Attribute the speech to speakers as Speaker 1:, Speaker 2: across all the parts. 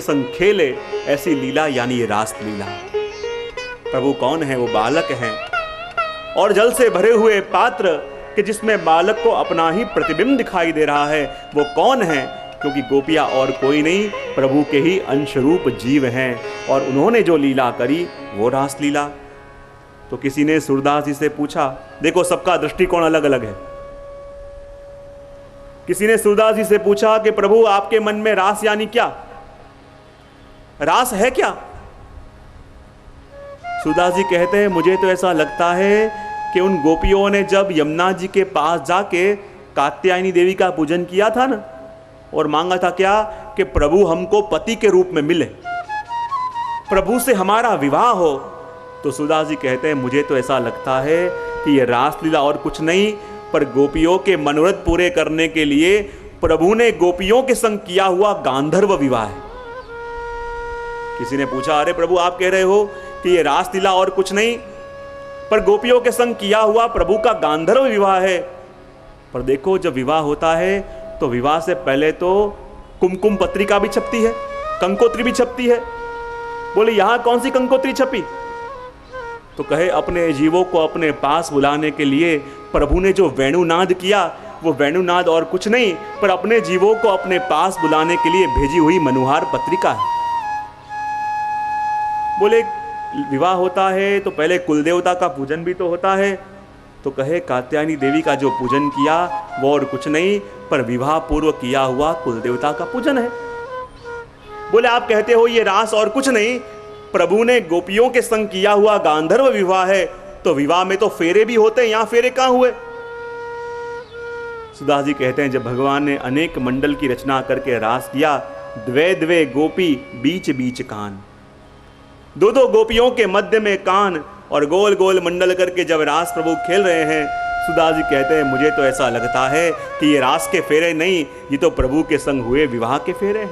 Speaker 1: संग खेले ऐसी लीला यानी ये रास लीला। प्रभु कौन है? वो बालक हैं और जल से भरे हुए पात्र कि जिसमें बालक को अपना ही प्रतिबिंब दिखाई दे रहा है, वो कौन है? क्योंकि गोपियां और कोई नहीं, प्रभु के ही अंशरूप जीव हैं और उन्होंने जो लीला करी वो रास लीला। तो किसी ने सूरदास जी से पूछा, देखो सबका दृष्टिकोण अलग अलग है। किसी ने सूरदास जी से पूछा कि प्रभु आपके मन में रास यानी क्या, रास है क्या? सूरदास जी कहते हैं, मुझे तो ऐसा लगता है कि उन गोपियों ने जब यमुना जी के पास जाके कात्यायनी देवी का पूजन किया था ना, और मांगा था क्या कि प्रभु हमको पति के रूप में मिले, प्रभु से हमारा विवाह हो, तो सूरदास जी कहते हैं मुझे तो ऐसा लगता है कि यह रासलीला और कुछ नहीं पर गोपियों के मनोरथ पूरे करने के लिए प्रभु ने गोपियों के संग किया हुआ गांधर्व विवाह है। किसी ने पूछा, अरे प्रभु आप कह रहे हो कि यह रासलीला और कुछ नहीं पर गोपियों के संग किया हुआ प्रभु का गांधर्व विवाह है। पर देखो जब विवाह होता है तो विवाह से पहले तो कुमकुम पत्रिका भी छपती है, कंकोत्री भी छपती है। बोले यहां कौन सी कंकोत्री छपी? तो कहे अपने जीवों को अपने पास बुलाने के लिए प्रभु ने जो वेणुनाद किया वो वेणुनाद और कुछ नहीं पर अपने जीवों को अपने पास बुलाने के लिए भेजी हुई मनुहार पत्रिका है। बोले विवाह होता है तो पहले कुल देवता का पूजन भी तो होता है, तो कहे कात्यायनी देवी का जो पूजन किया वो और कुछ नहीं पर विवाह पूर्व किया हुआ कुल देवता का पूजन है। बोले आप कहते हो ये रास और कुछ नहीं, प्रभु ने गोपियों के संग किया हुआ गांधर्व विवाह है, तो विवाह में तो फेरे भी होते हैं, यहां फेरे कहां हुए? सूरदास जी कहते हैं जब भगवान ने अनेक मंडल की रचना करके रास किया, द्वे द्वे गोपी बीच बीच कान, दो दो गोपियों के मध्य में कान और गोल गोल मंडल करके जब रास प्रभु खेल रहे हैं, सूरदास जी कहते हैं मुझे तो ऐसा लगता है कि ये रास के फेरे नहीं, ये तो प्रभु के संग हुए विवाह के फेरे हैं।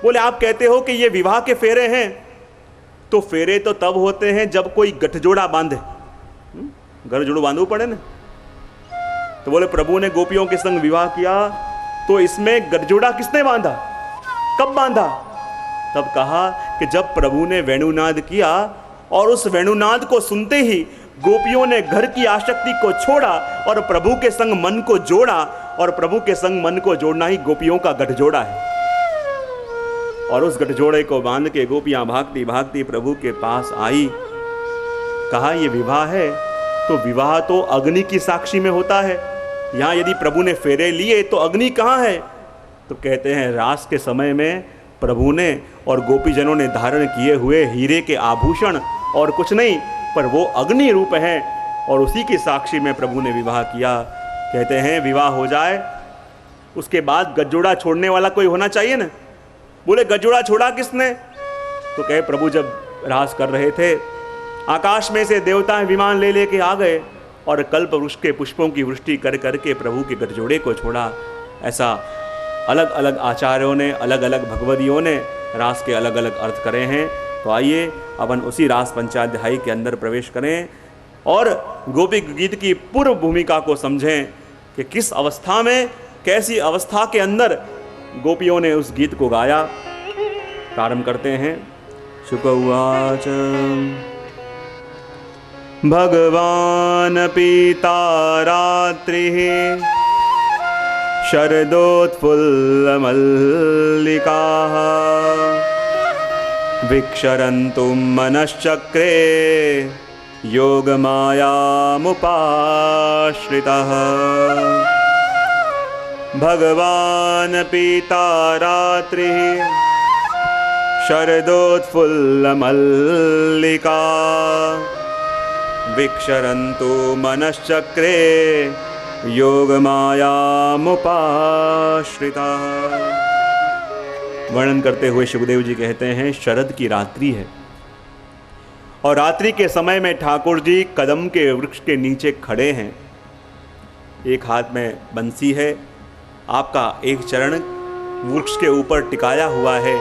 Speaker 1: बोले आप कहते हो कि ये विवाह के फेरे हैं, तो फेरे तो तब होते हैं जब कोई गठजोड़ा बांधे, गठजोड़ बांधू पड़े ना। तो बोले प्रभु ने गोपियों के संग विवाह किया तो इसमें गठजोड़ा किसने बांधा, कब बांधा? तब कहा कि जब प्रभु ने वेणुनाद किया और उस वेणुनाद को सुनते ही गोपियों ने घर की आसक्ति को छोड़ा और प्रभु के संग मन को जोड़ा, और प्रभु के संग मन को जोड़ना ही गोपियों का गठजोड़ा है। और उस गठजोड़े को बांध के गोपियां भागती भागती प्रभु के पास आई। कहा ये विवाह है, तो विवाह तो अग्नि की साक्षी में होता है, यहां यदि प्रभु ने फेरे लिए तो अग्नि कहां है? तो कहते हैं रास के समय में प्रभु ने और गोपीजनों ने धारण किए हुए हीरे के आभूषण और कुछ नहीं पर वो अग्नि रूप है, और उसी की साक्षी में प्रभु ने विवाह किया। कहते हैं विवाह हो जाए उसके बाद गठजोड़ा छोड़ने वाला कोई होना चाहिए ना। बोले गठजोड़ा छोड़ा किसने? तो कहे प्रभु जब रास कर रहे थे आकाश में से देवताएं विमान ले लेके आ गए और कल्प वृक्ष के पुष्पों की वृष्टि कर करके प्रभु के गठजोड़े को छोड़ा। ऐसा अलग अलग आचार्यों ने, अलग अलग भगवदियों ने रास के अलग अलग अर्थ करे हैं। तो आइए अपन उसी रास पंचाध्यायी के अंदर प्रवेश करें और गोपी गीत की पूर्व भूमिका को समझें कि किस अवस्था में, कैसी अवस्था के अंदर गोपियों ने उस गीत को गाया। प्रारंभ करते हैं। शुक उवाच भगवान पीता रात्रिः शरदोत्फुल्लमल्लिकाः विक्षरन्तु मनश्चक्रे योगमायामुपाश्रितः। भगवान पीता रात्रिः शरदोत्फुल्लमल्लिका विक्षरन्तु मनश्चक्रे योगमायामुपाश्रितः। वर्णन करते हुए सुखदेव जी कहते हैं शरद की रात्रि है और रात्रि के समय में ठाकुर जी कदम के वृक्ष के नीचे खड़े हैं। एक हाथ में बंसी है, आपका एक चरण वृक्ष के ऊपर टिकाया हुआ है,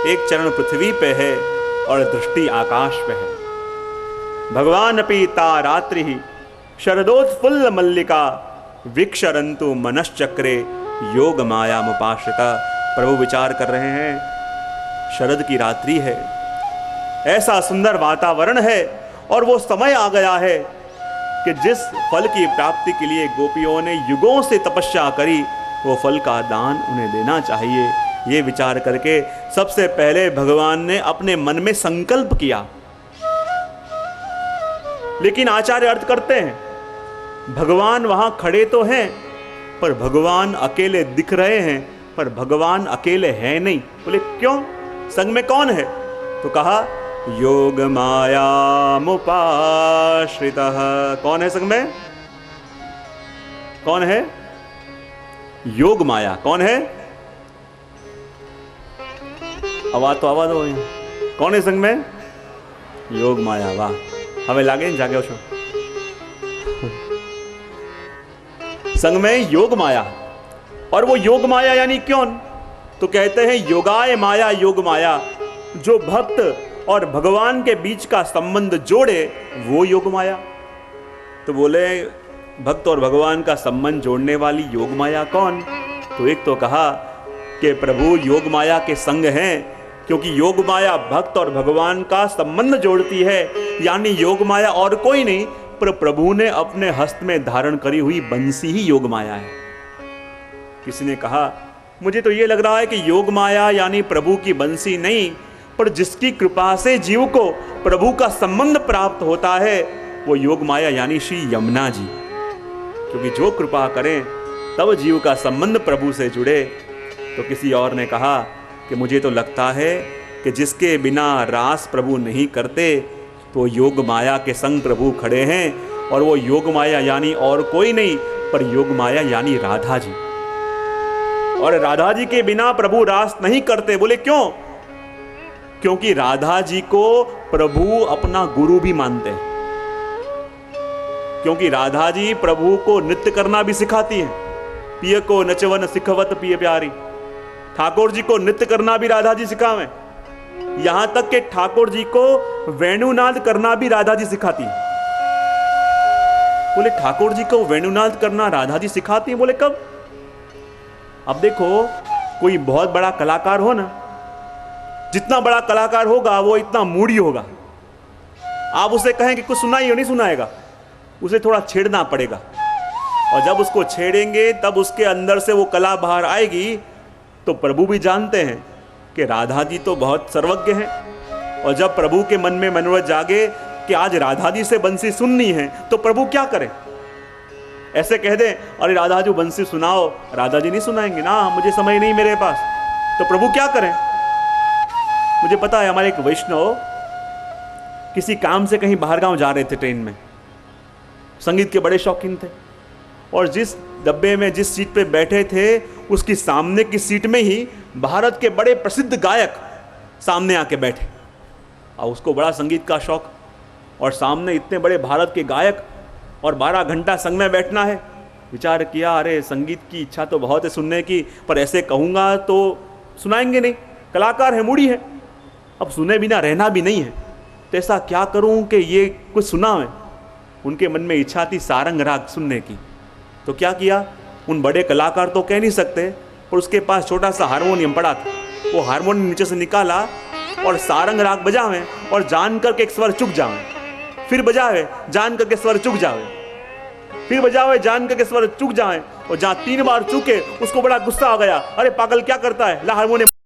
Speaker 1: एक चरण पृथ्वी पे है और दृष्टि आकाश पे है। भगवान पीता रात्रि शरदोत्फुल्ल मल्लिका विक्षरन्तु मनश्चक्रे योग मायामुपाश्रिता। प्रभु विचार कर रहे हैं, शरद की रात्रि है, ऐसा सुंदर वातावरण है और वो समय आ गया है कि जिस फल की प्राप्ति के लिए गोपियों ने युगों से तपस्या करी, वो फल का दान उन्हें देना चाहिए। ये विचार करके सबसे पहले भगवान ने अपने मन में संकल्प किया। लेकिन आचार्य अर्थ करते हैं, भगवान वहां खड़े तो हैं, पर भगवान अकेले दिख रहे हैं, पर भगवान अकेले हैं नहीं। बोले क्यों, संग में कौन है? तो कहा योग माया मुपाश्रितः। कौन है संग में? कौन है? योग माया। कौन है? आवाज तो आवाज हो गई। कौन है संग में? योग माया। वाह, हमें लागे जागे છો संग में योग माया। और वो योग माया यानी क्यों? तो कहते हैं योगाय माया, योग माया। जो भक्त और भगवान के बीच का संबंध जोड़े वो योग माया। तो बोले भक्त और भगवान का संबंध जोड़ने वाली योग माया कौन? तो एक तो कहा कि प्रभु योग माया के संग हैं, क्योंकि योग माया भक्त और भगवान का संबंध जोड़ती है। यानी योग माया और कोई नहीं, पर प्रभु ने अपने हस्त में धारण करी हुई बंसी ही योग माया है। किसी ने कहा मुझे तो ये लग रहा है कि योग माया यानी प्रभु की बंसी नहीं, पर जिसकी कृपा से जीव को प्रभु का संबंध प्राप्त होता है वो योग माया यानी श्री यमुना जी। क्योंकि जो कृपा करें तब जीव का संबंध प्रभु से जुड़े। तो किसी और ने कहा कि मुझे तो लगता है कि जिसके बिना रास प्रभु नहीं करते तो योग माया के संग प्रभु खड़े हैं, और वो योग माया यानी और कोई नहीं, पर योग माया यानी राधा जी। और राधा जी के बिना प्रभु रास नहीं करते। बोले क्यों? क्योंकि राधा जी को प्रभु अपना गुरु भी मानते हैं। क्योंकि राधा जी प्रभु को नृत्य करना भी सिखाती हैं। पिय को नचवन सिखवत पिय प्यारी। ठाकुर जी को नृत्य करना भी राधा जी सिखावें। यहां तक कि ठाकुर जी को वेणुनाद करना भी राधा जी सिखाती हैं। बोले ठाकुर जी को वेणुनाद करना राधा जी सिखाती हैं? बोले कब? अब देखो, कोई बहुत बड़ा कलाकार हो ना, जितना बड़ा कलाकार होगा वो इतना मूडी होगा। आप उसे कहें कि कुछ सुनाइए, नहीं सुनाएगा, उसे थोड़ा छेड़ना पड़ेगा। और जब उसको छेड़ेंगे तब उसके अंदर से वो कला बाहर आएगी। तो प्रभु भी जानते हैं कि राधा जी तो बहुत सर्वज्ञ हैं। और जब प्रभु के मन में मनोरथ जागे कि आज राधा जी से बंसी सुननी है, तो प्रभु क्या करें? ऐसे कह दें अरे राधा जी बंसी सुनाओ, राधा जी नहीं सुनाएंगे ना, मुझे समय नहीं मेरे पास। तो प्रभु क्या करें? मुझे पता है, हमारे एक वैष्णव किसी काम से कहीं बाहर गांव जा रहे थे ट्रेन में, संगीत के बड़े शौकीन थे, और जिस डब्बे में जिस सीट पे बैठे थे उसकी सामने की सीट में ही भारत के बड़े प्रसिद्ध गायक सामने आके बैठे। और उसको बड़ा संगीत का शौक, और सामने इतने बड़े भारत के गायक और 12 घंटा संग में बैठना है। विचार किया अरे संगीत की इच्छा तो बहुत है सुनने की, पर ऐसे कहूँगा तो सुनाएंगे नहीं, कलाकार है, मूडी है, अब सुने बिना रहना भी नहीं है, तो ऐसा क्या करूँ कि ये कुछ सुनावें। उनके मन में इच्छा थी सारंग राग सुनने की। तो क्या किया, उन बड़े कलाकार तो कह नहीं सकते, पर उसके पास छोटा सा हारमोनियम पड़ा था, वो हारमोनियम नीचे से निकाला और सारंग राग बजावें, और जान करके एक स्वर चुक जावें, फिर बजावे जान करके स्वर चुक जावे, फिर बजावे जान करके स्वर चुक जाए। और जहाँ 3 बार चुके उसको बड़ा गुस्सा आ गया, अरे पागल क्या करता है, ला हारमोनियम